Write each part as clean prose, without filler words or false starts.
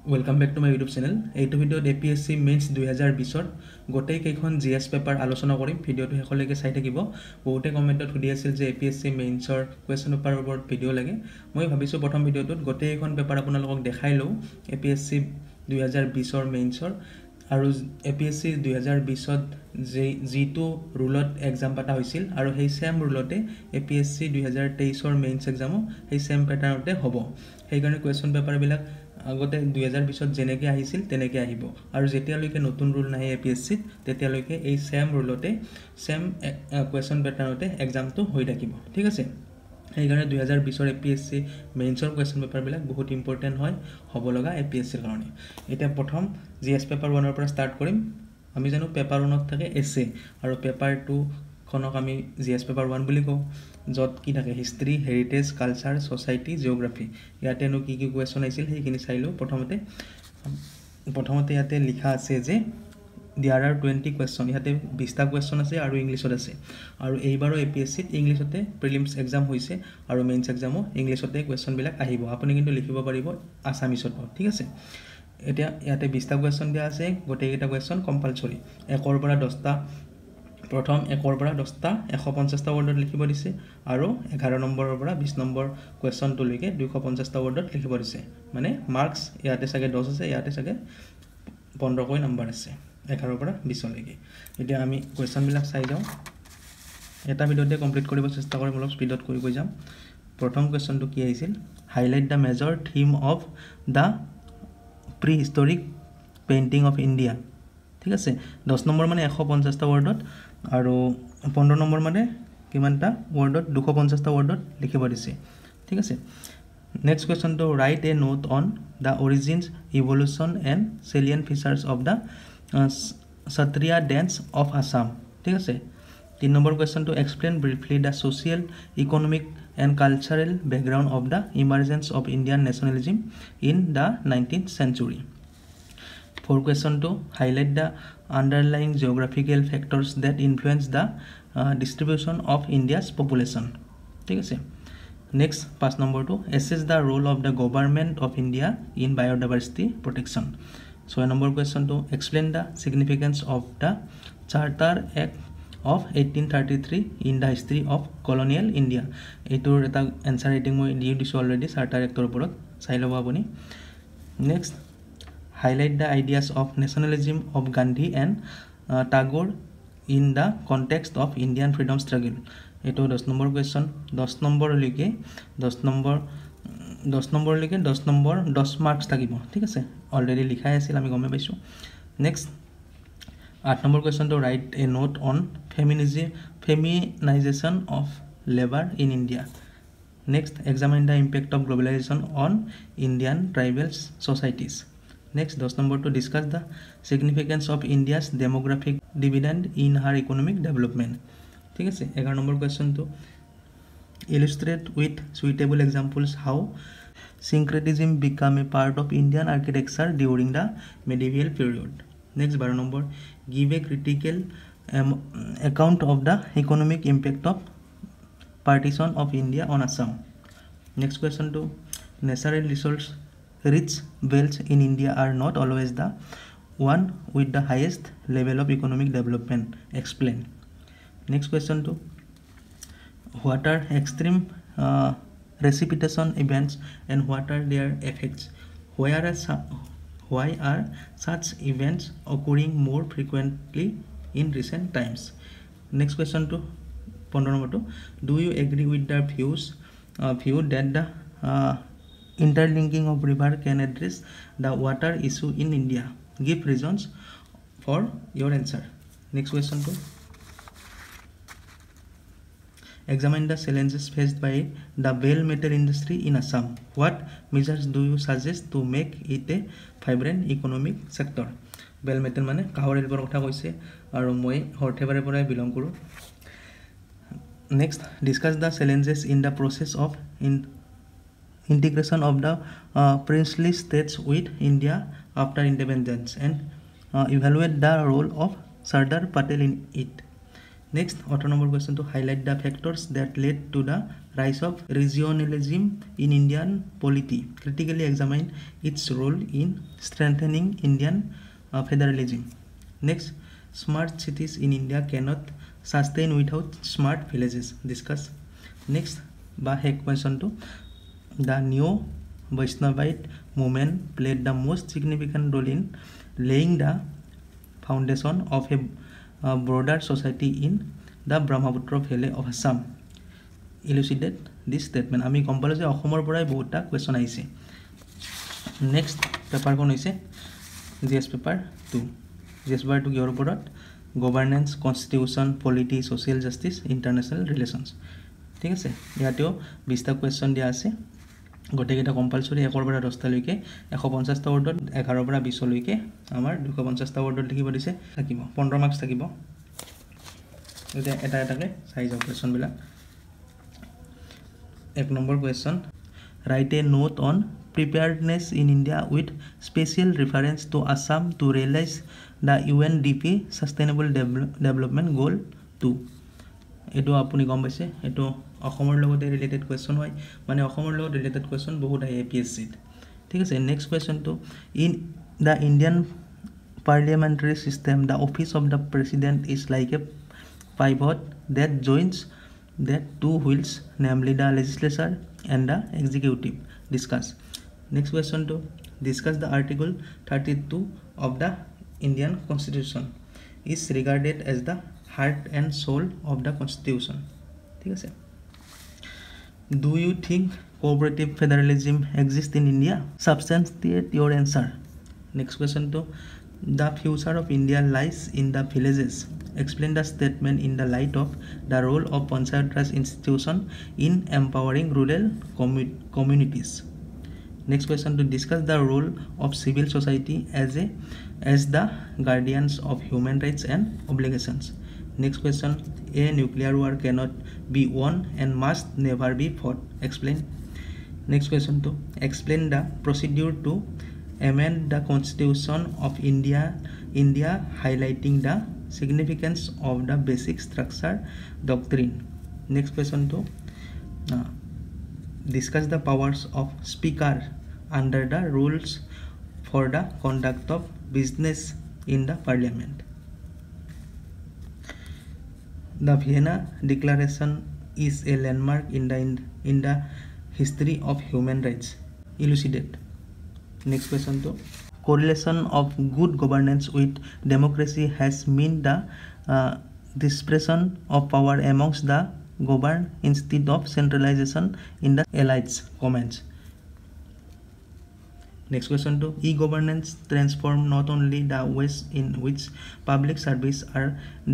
Welcome back to my YouTube channel. এইটো ভিডিঅ'ত APSC mains 2020 গোটেই কেইখন GS পেপাৰ আলোচনা কৰিম। ভিডিঅ'টো শেষলৈকে চাই থাকিব। বহুতে কমেণ্টত সুধি আছিল যে APSC মেইনছৰ কুৱেশ্যন পেপাৰৰ ওপৰত ভিডিঅ' লাগে। মই ভাবিছোঁ প্ৰথম ভিডিঅ'টোত গোটেইখন পেপাৰ আপোনালোকক দেখাই লওঁ APSC 2020 মেইনছৰ আৰু APSC 2020ত যিটো ৰুলত এক্সাম পাতা হৈছিল আৰু সেই সেম ৰুলতে APSC 2023ৰ মেইনছ এক্সামো সেই সেম পেটাৰ্ণতে হ'ব। সেইকাৰণে কুৱেশ্যন পেপাৰবিলাক আগতে 2020ত যেনেকৈ আহিছিল তেনেকৈ আহিব আৰু যেতিয়ালৈকে নতুন ৰুল নাহে APSCত তেতিয়ালৈকে এই সেম ৰুলতে সেম কুৱেশ্যন পেটাৰ্ণতে এক্সামটো হৈ থাকিব। ঠিক আছে, সেইকাৰণে 2020ৰ APSC মেইনছৰ কুৱেশ্যন পেপাৰবিলাক বহুত ইম্পৰ্টেণ্ট হয় হ'ব লগা APSCৰ কাৰণে। এতিয়া প্ৰথম GS পেপাৰ 1ৰ পৰা ষ্টাৰ্ট কৰিম। আমি জানো পেপাৰ 1ত থাকে এছে আৰু পেপাৰ 2খনক আমি GS পেপাৰ 1 বুলি কওঁ, য'ত কি থাকে history, heritage, culture, society, geography. ইয়াতেনো কি কি কুৱেশ্যন আহিছিল সেইখিনি চাই লওঁ। প্ৰথমতে ইয়াতে লিখা আছে যে there are 20 কুৱেশ্যন, ইয়াতে 20টা কুৱেশ্যন আছে আৰু ইংলিছত আছে। আৰু এইবাৰো APSCত ইংলিছতে প্ৰিলিমছ এক্সাম হৈছে আৰু মেইনছ এক্সামো ইংলিছতে কুৱেশ্যনবিলাক আহিব। আপুনি কিন্তু লিখিব পাৰিব আছামিছত। ঠিক আছে, এতিয়া ইয়াতে 20টা কুৱেশ্যন দিয়া আছে, গোটেইকেইটা কুৱেশ্যন কম্পালচৰি। 1ৰ পৰা 10টা, প্ৰথম 1ৰ পৰা 10টা 150টা ৱৰ্ডত লিখিব দিছে আৰু 11 নম্বৰৰ পৰা 20 নম্বৰ কুৱেশ্যনটোলৈকে 250টা ৱৰ্ডত লিখিব দিছে। মানে মাৰ্কছ ইয়াতে চাগে 10 আছে, ইয়াতে চাগে 15কৈ নম্বৰ আছে 11ৰ পৰা 20লৈকে। এতিয়া আমি কুৱেশ্যনবিলাক চাই যাওঁ। এটা ভিডিঅ'তে কমপ্লিট কৰিব চেষ্টা কৰিম, অলপ স্পীডত কৈ যাম। প্ৰথম কুৱেশ্যনটো কি আহিছিল? Highlight the major theme of the pre historic painting of India. ঠিক আছে, 10 নম্বৰ মানে 150টা ৱৰ্ডত আৰু 15 নম্বৰ মানে কিমানটা ৱৰ্ডত 250টা ৱৰ্ডত লিখিব দিছে। ঠিক আছে, নেক্সট কুৱেশ্যনটো write a note on the origins, evolution and salient features of the Sattriya dance of Assam. ঠিক আছে, 3 নম্বৰ কুৱেশ্যনটো explain briefly the social, economic and cultural background of the emergence of Indian nationalism in the 19th century। 4 কুৱেশ্যনটো highlight the underlying geographical factors that influence the distribution of India's population. ঠিক আছে, next 5 নম্বৰটো assess the role of the government of India in biodiversity protection. 6 number কুৱেশ্যনটো explain the significance of the charter act of 1833 in the history of colonial India. এইটোৰ এটা answer rating মই দি দিছোঁ already charter actor ওপৰত, চাই ল'ব আপুনি। Next highlight the ideas of nationalism of Gandhi and Tagore in the context of Indian freedom struggle। এইটো 10 number question. 10 নম্বৰলৈকে 10 marks থাকিব। ঠিক আছে, অলৰেডি লিখাই আছিল, আমি গমে পাইছোঁ। নেক্সট 8 নম্বৰ কুৱেশ্যনটো write a note on feminisation of labour in India. Next examine the impact of globalisation on Indian tribal societies. Next 10 number to discuss the significance of India's demographic dividend in her economic development। ঠিক আছে, 11 number question to illustrate with suitable examples how syncretism became a part of Indian architecture during the medieval period। Next 12 number give a critical account of the economic impact of partition of India on Assam। Next question to natural resource rich belts in India are not always the one with the highest level of economic development, explain। Next question to what are extreme precipitation events and what are their effects, why are such events occurring more frequently in recent times। Next question to 15 number to do you agree with the view that the interlinking of river can address the water issue in India, give reasons for your answer। Next question to examine the challenges faced by the bell metal industry in Assam, what measures do you suggest to make it a vibrant economic sector। bell metal মানে কাহৰ এলবৰ কথা কৈছে আৰু মই হৰ্থেবাৰে পৰাই belong কৰোঁ। Next discuss the challenges in the process of integration of the princely states with India after independence and evaluate the role of Sardar Patel in it, Next, 8 number question to highlight the factors that led to the rise of regionalism in Indian polity. Critically examine its role in strengthening Indian federalism. Next, smart cities in India cannot sustain without smart villages. Discuss. Next, question to the new Vaishnavite movement played the most significant role in laying the foundation of a broader society in the Brahmaputra Valley of Assam. Elucidate this statement. আমি গম পালো যে অসমৰ পৰাই বহুতটা question আহিছে। Next পেপাৰখন হৈছে জিএছ পেপাৰ 2। জিএছ পেপাৰ 2 কিহৰ ওপৰত? Governance, constitution, polity, social justice, international relations. ঠিক আছে, ইয়াতেও 20টা কুৱেশ্যন দিয়া আছে। গোটেইকেইটা কম্পালচৰি 1ৰ পৰা 10টালৈকে 150টা ৱৰ্ডত 11ৰ পৰা 20লৈকে আমাৰ 250টা ৱৰ্ডত লিখিব দিছে। থাকিব 15 মাৰ্কছ থাকিব। এতিয়া এটা এটাকে চাই যাওঁ কুৱেশ্যনবিলাক। 1 number question, right a note on preparedness in India with special reference to Assam to realize the UNDP Sustainable Development Goal 2. এটো আপুনি গম পাইছে, এটো অসমৰ লগতে ৰিলেটেড কুৱেশ্যন হয়, মানে অসমৰ লগত ৰিলেটেড কুৱেশ্যন বহুত আহে APSC-ত। ঠিক আছে, নেক্সট কুৱেশ্যনটো, in the Indian parliamentary system the office of the president is like a pivot that joins the two wheels, namely the legislature and the executive. Discuss. Next question to discuss the article 32 of the Indian Constitution is regarded as the heart and soul of the Constitution. ঠিক আছে, do you think cooperative federalism exists in India? Substantiate your answer. Next question to the future of India lies in the villages. Explain the statement in the light of the role of Panchayat Raj institution in empowering rural communities. Next question to discuss the role of civil society as the guardians of human rights and obligations. Next question, a nuclear war cannot be won and must never be fought. Explain. Next question to explain the procedure to amend the Constitution of India highlighting the significance of the basic structure doctrine. Next question to discuss the powers of speaker under the rules for the conduct of business in the parliament. The Vienna Declaration is a landmark in the history of human rights. Elucidate. Next question to correlation of good governance with democracy has meant the dispersion of power amongst the governed instead of centralization in the elites. Comments. Next question to e-governance transform not only the ways in which public service are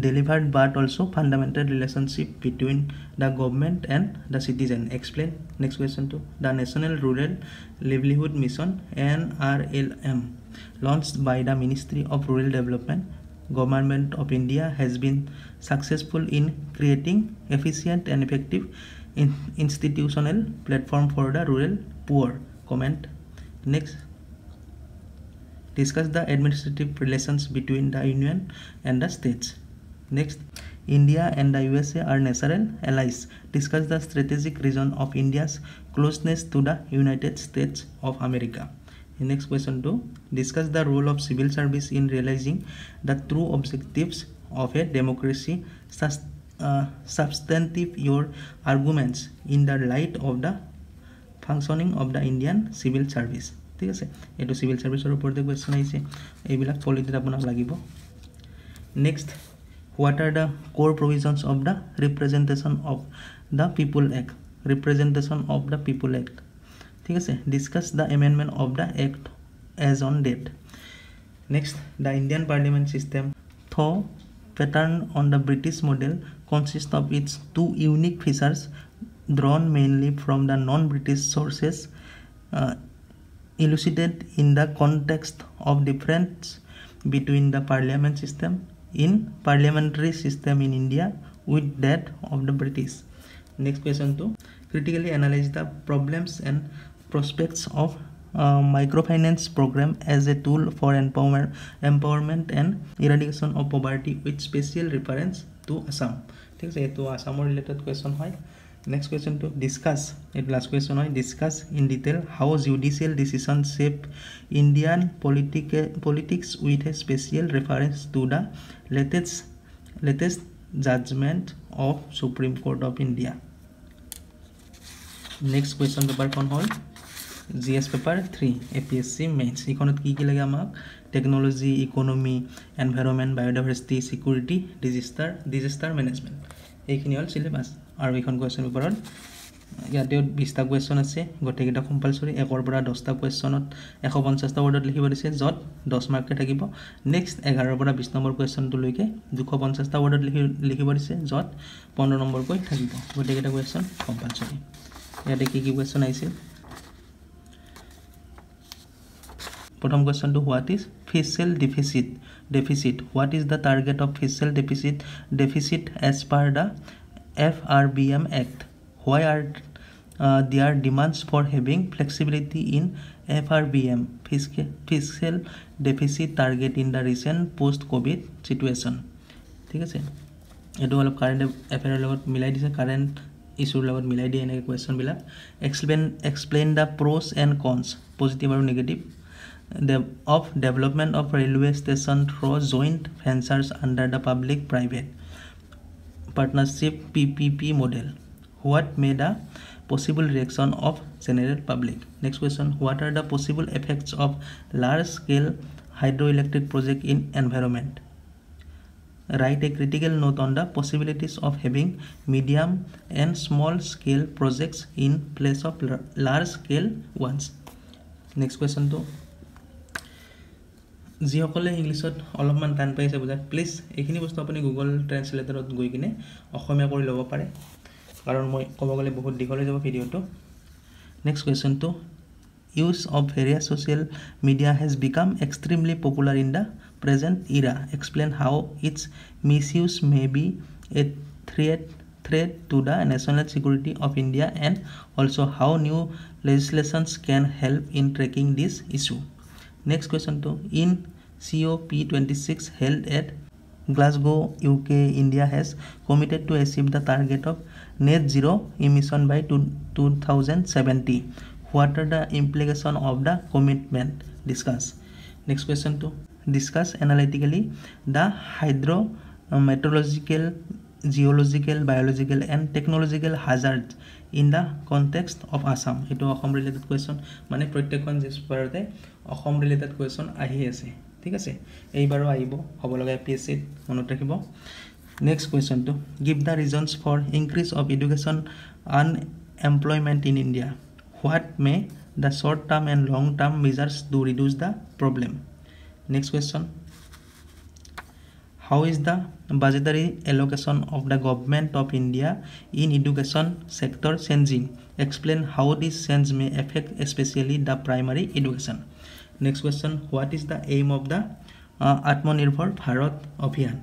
delivered but also fundamental relationship between the government and the citizen. Explain. Next question to the National Rural Livelihood Mission NRLM launched by the Ministry of Rural Development Government of India has been successful in creating efficient and effective institutional platform for the rural poor. Comment. Next, discuss the administrative relations between the Union and the states. Next, India and the USA are natural allies. Discuss the strategic reason of India's closeness to the United States of America. Next question to discuss the role of civil service in realizing the true objectives of a democracy. Substantive your arguments in the light of the functioning of the Indian civil service. ঠিক আছে, এইটো civil সার্ভিসের ওপৰতে question আহিছে, এইবিলাক পলিটিত আপোনাক লাগিব। Next, what are the core provisions of the representation of the people act? Representation of the people act, ঠিক আছে। Discuss the amendment of the act as on date. Next, the Indian parliament system the pattern on the British model consists of its two unique features drawn mainly from the non-British sources. Elucidate in the context of difference between the parliament system in parliamentary system in India with that of the British. Next question to critically analyze the problems and prospects of microfinance program as a tool for empowerment and eradication of poverty with special reference to Assam ঠিক আছে এটো আসামৰ related question হয় next question to discuss at last question হয় discuss in detail how judicial decision shape Indian politics with a special reference to the latest judgment of Supreme Court of India next question paper kon hol GS paper 3 APSC mains ikonot ki lage amak technology economy environment biodiversity security disaster management এইখিনি হল syllabus আৰু এইখন question পেপাৰত ইয়াতে 20টা question আছে গটেকিটা compulsory 1 পৰা 10টা কোৱেশ্চনত 150টা ৱৰ্ডত লিখিব দিছে যত 10 মাৰ্ক থাকিব নেক্সট 11 পৰা 20 নম্বৰ কোৱেশ্চনটো লৈকে 250টা ৱৰ্ডত লিখিব দিছে যত 15 নম্বৰ কৈ থাকিব গটেকিটা কোৱেশ্চন কম্পালসৰি ইয়াতে কি কোৱেশ্চন আহিছিল প্ৰথম কোৱেশ্চনটো what is fiscal deficit what is the target of fiscal deficit as per the FRBM act why are there demands for having flexibility in FRBM fiscal deficit target in the recent post covid situation ঠিক আছে এটো অলপ current affair লগত মিলাই দিছে current ইস্যুৰ লগত মিলাই দিয়ে এনে কোৱেশ্চন বিলাক explain the pros and cons positive আৰু negative of development of railway station through joint ventures under the public private partnership PPP model what made a possible reaction of general public next question what are the possible effects of large scale hydroelectric project in environment write a critical note on the possibilities of having medium and small scale projects in place of large scale ones next question to যিসকলে ইংলিশত অলপমান টান পাইছে বুজাত please এইখিনি বস্তু আপুনি Google ট্ৰান্সলেটৰত গৈ কিনে অসমীয়া কৰি ল'ব পাৰে কাৰণ মই ক'ব গ'লে বহুত দীঘল হৈ যাব ভিডিওটো next question two use of various social media has become extremely popular in the present era explain how its misuse may be a threat to the national security of India and also how new legislations can help in tracking this issue next question to in COP26 held at Glasgow UK India has committed to achieve the target of net zero emission by 2070 what are the implications of the commitment discuss next question to discuss analytically the hydrometeorological geological biological and technological hazards in the context of Assam eto Assam related question mane protekon jesparate Assam related question ahi ase ঠিক আছে এইবাৰো আইব হ'ব লগা APSC মনত ৰাখিব next question two give the reasons for increase of education unemployment in India what may the short term and long term measures to reduce the problem next question how is the budgetary allocation of the government of India in education sector changing explain how this change may affect especially the primary education next question what is the aim of the Atmanirbhar Bharat Abhiyan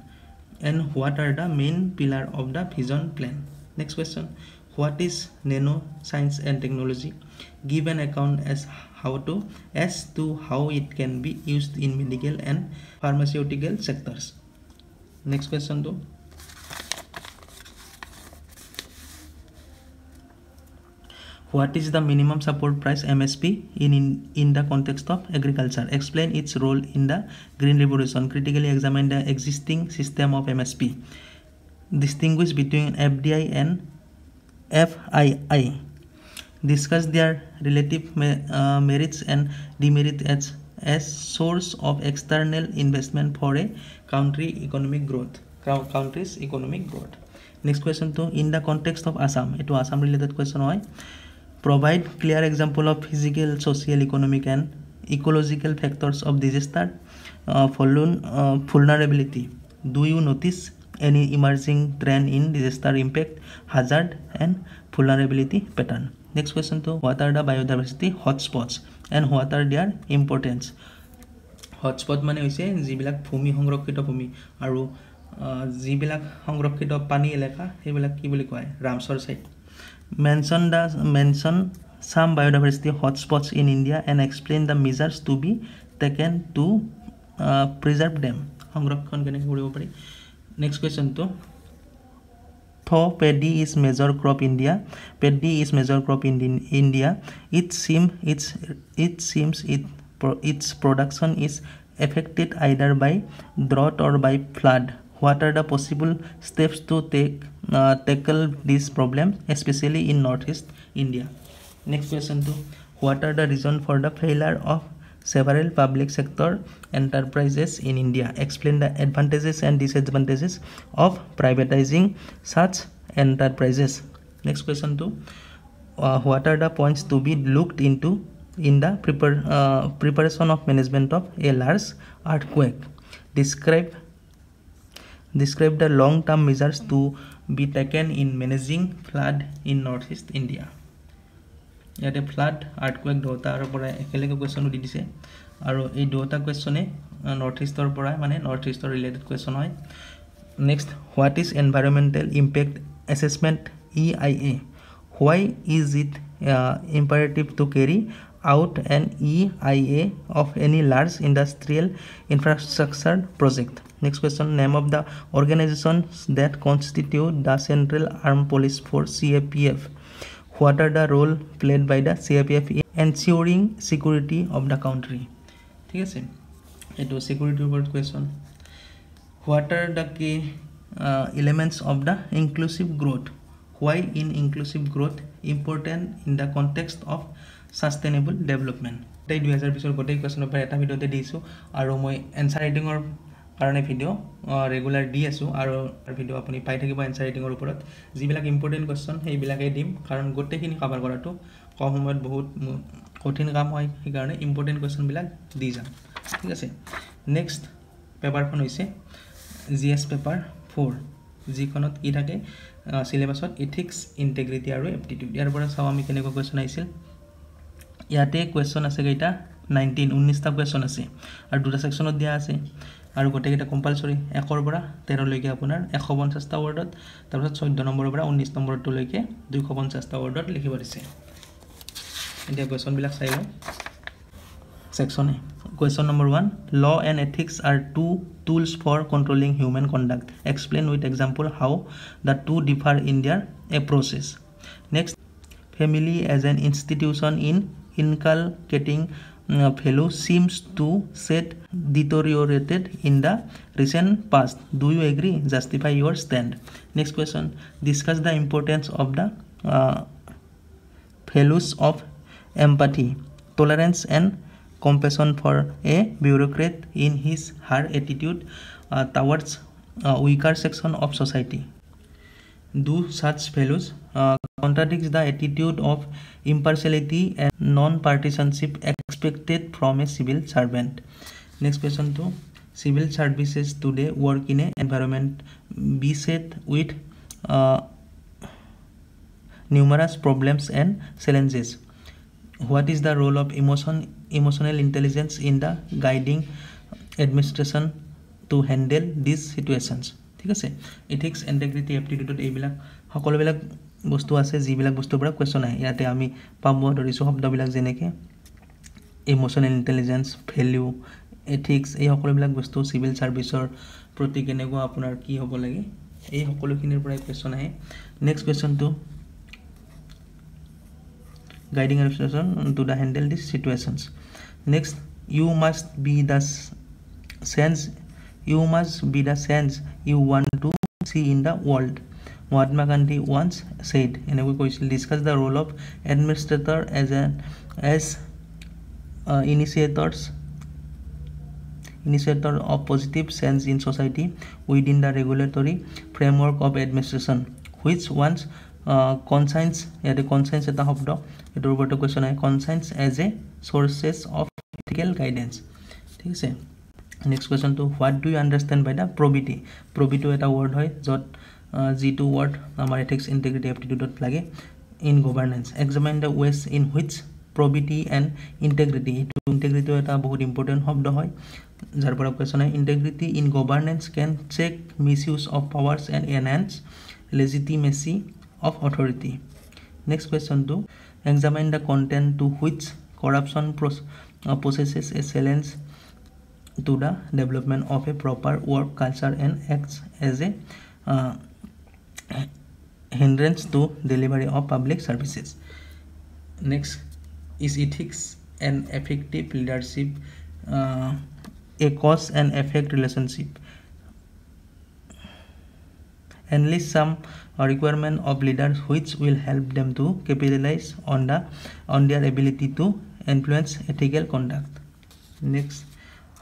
and what are the main pillar of the vision plan next question what is nano science and technology give an account as to how it can be used in medical and pharmaceutical sectors next question to what is the minimum support price MSP in the context of agriculture explain its role in the green revolution critically examine the existing system of MSP distinguish between FDI and FII discuss their relative merits and demerits as source of external investment for a country's economic growth next question to in the context of Assam eto Assam related question hoy provide clear example of physical social economic and ecological factors of disaster vulnerability do you notice any emerging trend in disaster impact hazard and vulnerability pattern next question to what are the biodiversity hotspots and what are their importance hotspot mane hoise jibilak bhumi সংৰক্ষিত ভূমি আৰু jibilak সংৰক্ষিত পানী এলেকা হেবিলাক কি বুলি কয় ৰামসৰ site mention some biodiversity hotspots in India and explain the measures to be taken to preserve them সংৰক্ষণ কেনে কৰিব পাৰি next question to though paddy is major crop in India, it seems its production is affected either by drought or by flood. What are the possible steps to tackle this problem, especially in northeast India? Next question 2. What are the reasons for the failure of several public sector enterprises in India? Explain the advantages and disadvantages of privatizing such enterprises. Next question 2. What are the points to be looked into in the preparation of management of a large earthquake? Describe the long-term measures to be taken in managing flood in northeast India. ইয়াতে flood earthquake দুটাৰ পৰা একেলগে question দি দিছে আৰু এই দুটা কোৱেশ্যনে north ইষ্টৰ পৰা মানে নৰ্থ ইষ্টৰ ৰিলেটেড কোৱেশ্যন হয় next what is environmental impact assessment EIA why is it imperative to carry out an EIA of any large industrial infrastructure project? Next question, name of the organizations that constitute the Central Armed Police Force CAPF. What are the role played by the CAPF in ensuring security of the country? ঠিক আছে এটো security word question. What are the key elements of the inclusive growth? Why in inclusive growth important in the context of sustainable development? এই 2020 গোটেই কোৱেশ্যনৰ পৰা এটা ভিডিওতে দিছো আৰু মই এনসাৰ ৰাইটিংৰ কাৰণে ভিডিও ৰেগুলাৰ দি আছো আৰু ভিডিও আপুনি পাই থাকিব এনসাৰ ৰাইটিংৰ ওপৰত যিবিলাক ইম্পৰ্টেন্ট কোৱেশ্যন সেইবিলাকে দিম কাৰণ গোটেইখিনি কভাৰ কৰাটো কম সময়ত বহুত কঠিন কাম হয় সেইকাৰণে ইম্পৰ্টেন্ট কোৱেশ্যন বিলাক দি যাম ঠিক আছে নেক্সট পেপাৰখন হৈছে জিএস পেপাৰ 4 যিখনত কি থাকে সিলেবাসত এথিক্স ইন্টিগ্ৰিটি আৰু এপ্টিটিউড ইয়াৰ পৰা চাও আমি কেনেকৈ কোৱেশ্যন আহিছিল ইয়াতে কোৱেশ্যন আছে কেইটা 19টা কোৱেশ্যন আছে আৰু দুটা সেকশনত দিয়া আছে আৰু গোটেইটা কম্পালসৰি 1 ৰ পৰা 13 লৈকে আপোনাৰ 150টা ওয়াৰ্ডত তাৰপিছত 14 নম্বৰৰ পৰা 19 নম্বৰটো লৈকে 250টা ওয়াৰ্ডত লিখিব দিছে এতিয়া কোৱেশ্যন বিলাক চাই লও section A. Question number 1. Law and ethics are two tools for controlling human conduct. Explain with example how the two differ in their approaches. Next, family as an institution in inculcating value seems to set deteriorated in the recent past. Do you agree? Justify your stand. Next question. Discuss the importance of the values of empathy, tolerance and compassion for a bureaucrat in his her attitude towards weaker section of society. Do such values contradicts the attitude of impartiality and non-partisanship expected from a civil servant? Next question 2. Civil services today work in an environment beset with numerous problems and challenges. What is the role of emotional intelligence in the guiding administration to handle these situations? ঠিক আছে ethics integrity aptitude এইবিলাক সকলোবিলাক বস্তু আছে যিবিলাক বস্তুৰ পৰা question আহে ইয়াতে আমি পাব ধৰিছো শব্দবিলাক যেনেকে ইমোশনাল ইন্টেলিজেন্স ভ্যালু এথিক্স এই সকলোবিলাক বস্তু সিভিল সাৰ্ভিসৰ প্ৰতি কেনেকুৱা আপোনাৰ কি হ'ব লাগে এই সকলোখিনিৰ পৰা কোৱেশ্যন আহে next question two guiding administration to the handle these situations. Next, you must be the sense you want to see in the world. Mahatma Gandhi once said, and we will discuss the role of administrator as initiator of positive sense in society within the regulatory framework of administration, which once conscience eta শব্দ এটোৰ ওপৰত question আহে conscience as a sources of ethical guidance ঠিক আছে next question two what do you understand by the probity এটা word হয় যত জি2 word আমাৰ ethics integrity aptitude লাগে in governance examine the ways in which probity and integrity integrity এটা বহুত ইম্পৰ্টেন্ট শব্দ হয় যাৰ পৰা কোৱেশ্যন আহে integrity in governance can check misuse of powers and enhance legitimacy of authority. Next question 2. Examine the content to which corruption possesses a challenge to the development of a proper work culture and acts as a hindrance to delivery of public services. Next, is ethics and effective leadership a cause and effect relationship? Enlist some requirement of leaders which will help them to capitalize on their ability to influence ethical conduct. Next,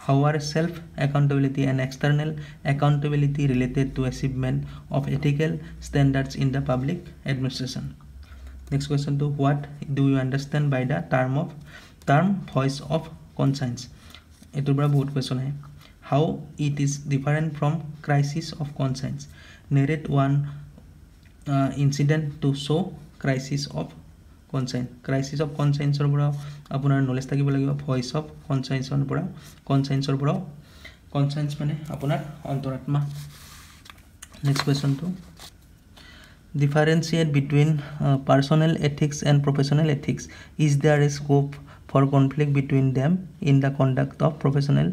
how are self accountability and external accountability related to achievement of ethical standards in the public administration? Next question to, what do you understand by the term voice of conscience? Etur pora bahut question hai. How it is different from crisis of conscience? Narrate one incident to show crisis of conscience. Crisis of conscience or pora apunar knowledge thakibo lagibo. Voice of conscience or pora conscience mane apunar antaratma. Next question to, differentiate between personal ethics and professional ethics. Is there a scope for conflict between them in the conduct of professional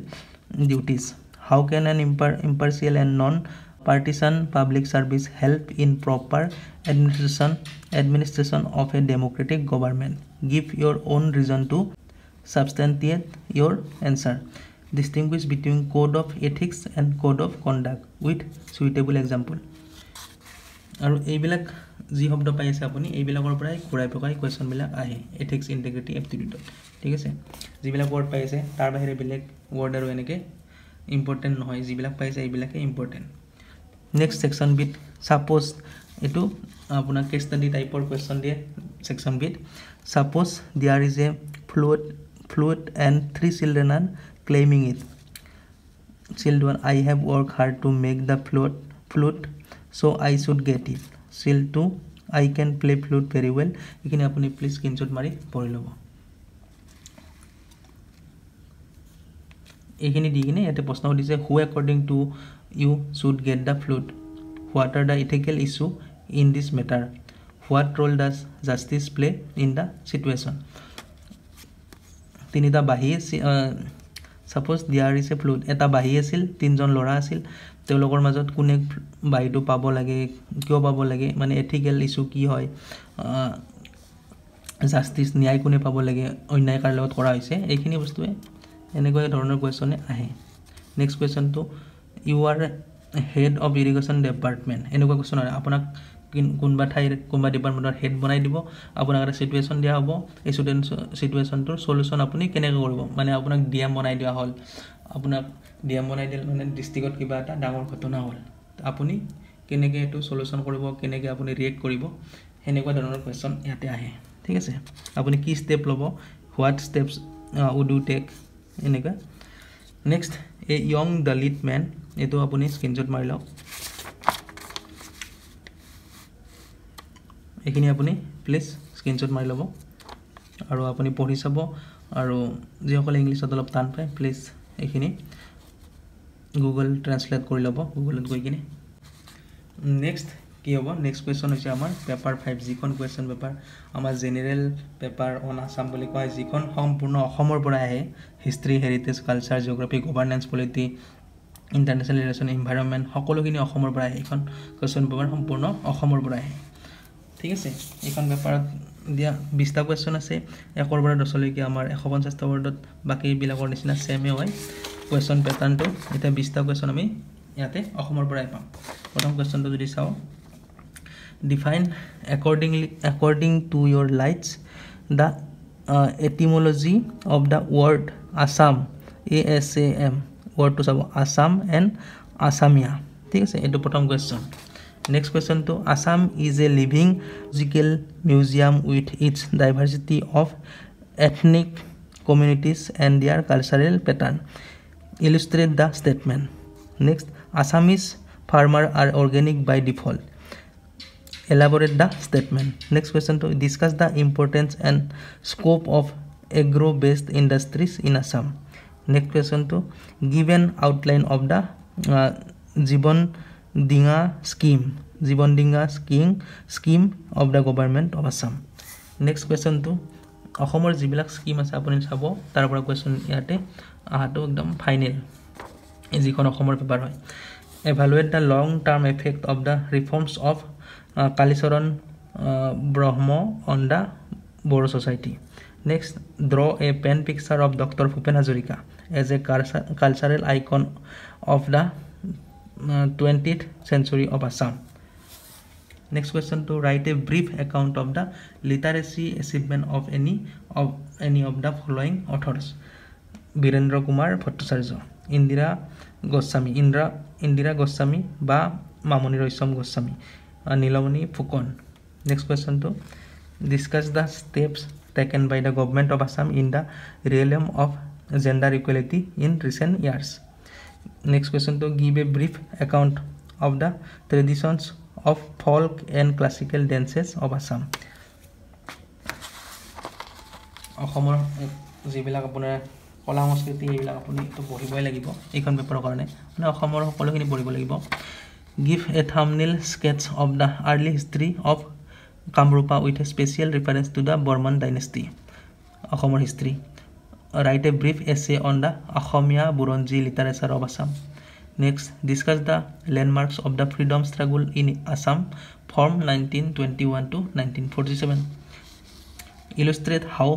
duties? How can an impartial and non-partisan public service help in proper administration of a democratic government? Give your own reason to substantiate your answer. Distinguish between code of ethics and code of conduct with suitable example. আৰু এইবিলাক যি শব্দ পাই আছে আপুনি এইবিলাকৰ পৰাই ঘূৰাই পকাই কোৱেশ্চন বিলাক আহে এথিক্স ইন্টিগ্ৰিটি এপ্টিটিউড ঠিক আছে যিবিলাক ওয়াৰ্ড পাই আছে তাৰ বাহিৰে বেলেগ ওয়াৰ্ড আৰু এনেকে ইম্পৰ্টেন্ট নহয় যিবিলাক পাই আছে এইবিলাকে ইম্পৰ্টেন্ট নেক্সট সেকশন বিট সাপোজ এটো আপোনাৰ কেস ষ্টাডি টাইপৰ কোৱেশ্চন দিয়ে সেকশন বিট suppose there is a flute and 3 children are claiming it children I have worked hard to make the flute so I should get it. Child 2, I can play flute very well. Ekhini apuni please screenshot mari pori lobo. Ekhini digine ete proshno dise who according to you should get the flute. What are the ethical issue in this matter? What role does justice play in the situation? Tinita bahi suppose there is a flute. Eta bahi asil tinjon lora asil. তেওঁলোকৰ মাজত কোনে বাইটো পাব লাগে কিয় পাব লাগে মানে ethical issue কি হয় জাস্টিস ন্যায় কোনে পাব লাগে অন্যায় কাৰ লগত কৰা হৈছে এইখিনি বস্তুৱে এনেকৈ ধৰণৰ কোৱেশ্চনে আহে next question two you are head of irrigation department এনেকুৱা কোৱেশ্চন হয় আপোনাক কোনবা ঠাইৰ কোনবা ডিপাৰ্টমেন্টৰ হেড বনাই দিব আপোনাক এটা সিচুৱেচন দিয়া হ'ব এই সিচুৱেচনটোৰ সলিউশন আপুনি কেনেকৈ কৰিব মানে আপোনাক ডিএম বনাই দিয়া হল আপোনাক ডিএম বনাই দিল মানে ডিস্ট্ৰিক্টত কিবা এটা ডাঙৰ ঘটনা হল আপুনি কেনেকৈ এটো সলিউশন কৰিব কেনেকৈ আপুনি ৰিয়েক্ট কৰিব হেনেকুৱা ধৰণৰ কোৱেশ্চন ইয়াতে আহে ঠিক আছে আপুনি কি স্টেপ লব what steps would you take এনেকুৱা next a young Dalit man এটো আপুনি স্ক্ৰিনশ্বট মাৰি লওক এখিনি আপুনি প্লিজ স্ক্ৰিনশ্বট মাৰি লব আৰু আপুনি পঢ়ি চাব আৰু যিসকলে ইংলিছত অলপ টান পায় প্লিজ এখিনি গুগল ট্ৰান্সলেট কৰি লব গুগলত গৈ কিনে নেক্সট কি হ'ব নেক্সট কোৱেশ্চন হৈছে আমাৰ পেপাৰ 5 যিখন কোৱেশ্চন পেপাৰ আমাৰ জেনাৰেল পেপাৰ অন আসাম বুলি কয় যিখন সম্পূৰ্ণ অসমৰ পৰা আহে history heritage culture geography governance polity international relation environment সকলোখিনি অসমৰ পৰা আহে এখন কোৱেশ্চন পেপাৰ সম্পূৰ্ণ অসমৰ পৰা আহে ঠিক আছে এখন পেপাৰত দিয়া 20টা কোৱেশ্চন আছে 1 পৰা 10 লৈকে আমাৰ 150টা ওয়াৰ্ডত বাকি বিলাকৰ নিচিনা সেমে হয় কোৱেশ্চন প্যাটাৰ্নটো এটা 20টা কোৱেশ্চন আমি ইয়াতে অসমৰ পৰাই পাম প্ৰথম কোৱেশ্চনটো যদি চাও define according to your lights the etymology of the word Assam ASAM word to sabo Assam and Assamia ঠিক আছে এটো প্ৰথম question next question to Assam is a living musical museum with its diversity of ethnic communities and their cultural pattern illustrate the statement next Assamese farmers are organic by default elaborate the statement next question to discuss the importance and scope of agro based industries in Assam next question to give an outline of the Jibon Dinga scheme of the government of Assam next question to অসমৰ জিবিলাক scheme আছে আপুনি চাব তাৰ পৰা question ইয়াতে আহাটো একদম final যিখন অসমৰ পেপাৰ হয় evaluate the long term effect of the reforms of Kalisaran Brahmo on the Boro Society. Next, draw a pen picture of Dr. Bhupen Hazarika as a cultural icon of the 20th century of Assam. Next question, to write a brief account of the literacy achievement of any of the following authors: Birendra Kumar Bhattacharya, Indira Goswami ba Mamoni Roysom Goswami, Nilamani Phukon. Next question, to discuss the steps taken by the government of Assam in the realm of gender equality in recent years. Next question, to give a brief account of the traditions of folk and classical dances of Assam. অসমৰ যিবিলাক আপোনাৰ কলা সংস্কৃতি এইবিলাক আপুনি তো পঢ়িবই লাগিব এইখন পেপাৰৰ কাৰণে, মানে অসমৰ সকলোখিনি পঢ়িব লাগিব। Give a thumbnail sketch of the early history of Kamrupa with a special reference to the Burman dynasty. Assam's history. Write a brief essay on the Assamia Buronji literature of Assam. Next, discuss the landmarks of the freedom struggle in Assam from 1921 to 1947. Illustrate how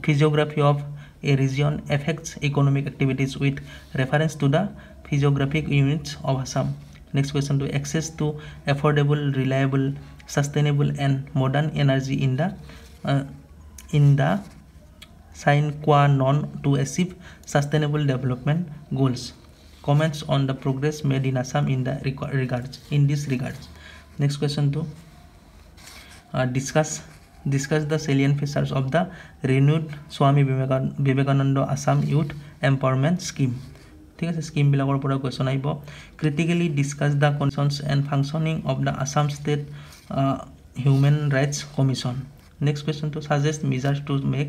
physiography of a region affects economic activities with reference to the physiographic units of Assam. Next question, to access to affordable, reliable, sustainable and modern energy in the sine qua non to achieve sustainable development goals. Comments on the progress made in Assam in this regards. Next question, to discuss the salient features of the renewed Swami Vivekananda Assam Youth Empowerment Scheme. ঠিক আছে, scheme বিলাকৰ পৰা question আহিব। Critically discuss the conditions and functioning of the Assam state human rights commission. Next question, to suggest measures to make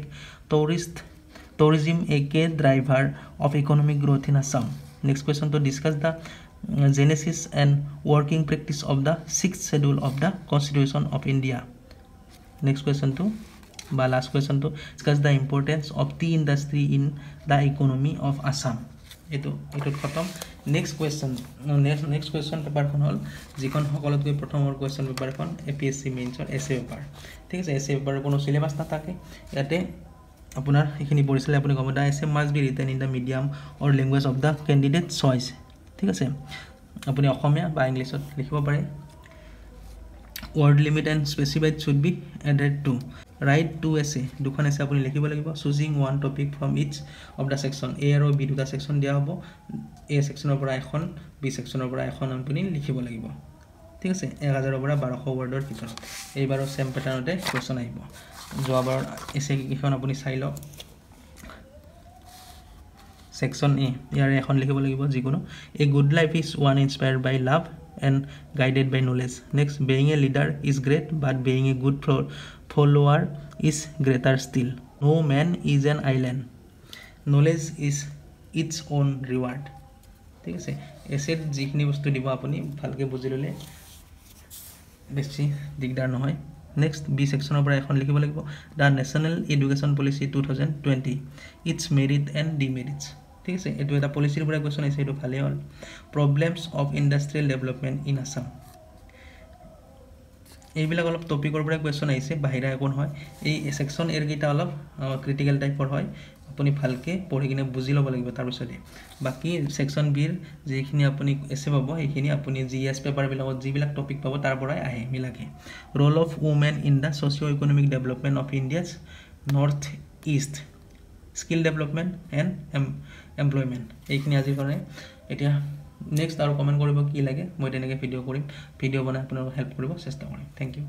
tourism a key driver of economic growth in Assam. Next question, to discuss the genesis and working practice of the 6th schedule of the Constitution of India. Next question, last question, to discuss the importance of tea industry in the economy of Assam. Eto khatam. Next question paper kon hol jikon hokolotকৈ প্ৰথমৰ question paper kon APSC mains or essay paper. ঠিক আছে, essay paper কোনো syllabus না থাকে ইয়াতে আপোনাৰ এখিনি পঢ়িছিলে আপুনি গম দা essay must be written in the medium or language of the candidate choice. ঠিক আছে, আপুনি অসমীয়া বা ইংলিশত লিখিব পাৰে। word limit and specified should be added to. Write 2 essay, দুখন essay আপুনি লিখিব লাগিব। choosing one topic from each of the section, A আৰু B দুটা section দিয়া হ'ব। A sectionৰ পৰা এখন, B sectionৰ পৰা এখন আপুনি লিখিব লাগিব। ঠিক আছে, 1000 পৰা 1200 wordৰ ভিতৰত। এইবাৰৰ সেম প্যাটাৰ্নতে কোৱেশ্চন আহিব। যোৱাবাৰ essay কিখন আপুনি চাই লওক। section A ইয়াৰে এখন লিখিব লাগিব যিকোনো। A good life is one inspired by love and guided by knowledge. Next, being a leader is great, but being a good follower is greater still. No man is an island. Knowledge is its own reward. ঠিক আছে, asset যিখিনি বস্তু দিব আপুনি ভালকে বুজি ললে বেছি দিগদাৰ নহয়। নেক্সট, বি সেকশনৰ পৰা এখন লিখিব লাগিব। The national education policy 2020, its merit and demerits. ঠিক আছে, এইটো এটা পলিচিৰ পৰা কোৱেশ্চন আহিছে, এইটো ভালেই হ'ল। Problems of industrial development in Assam, এইবিলাক অলপ টপিকৰ পৰা কোৱেশ্চন আহিছে, বাহিৰা একো নহয়। এই সেকশন এৰ গিটা অলপ ক্ৰিটিকেল টাইপৰ হয়, আপুনি ভালকে পঢ়ি কিনে বুজি ল'ব লাগিব। তাৰপিছতে বাকি সেকশন বিৰ যিখিনি আপুনি এসে পাব সেইখিনি আপুনি জিএস পেপাৰ বিলাকত যিবিলাক টপিক পাব তাৰ পৰাই আহে মিলাকে। Role of women in the socio economic development of India's north east, skill development and employment, এইখিনি আজিৰ কাৰণে। এতিয়া নেক্সট আৰু কমেন্ট কৰিব কি লাগে, মই তেনেকৈ ভিডিঅ' কৰিম, ভিডিঅ' বনাই আপোনালোকক হেল্প কৰিব চেষ্টা কৰিম। Thank U.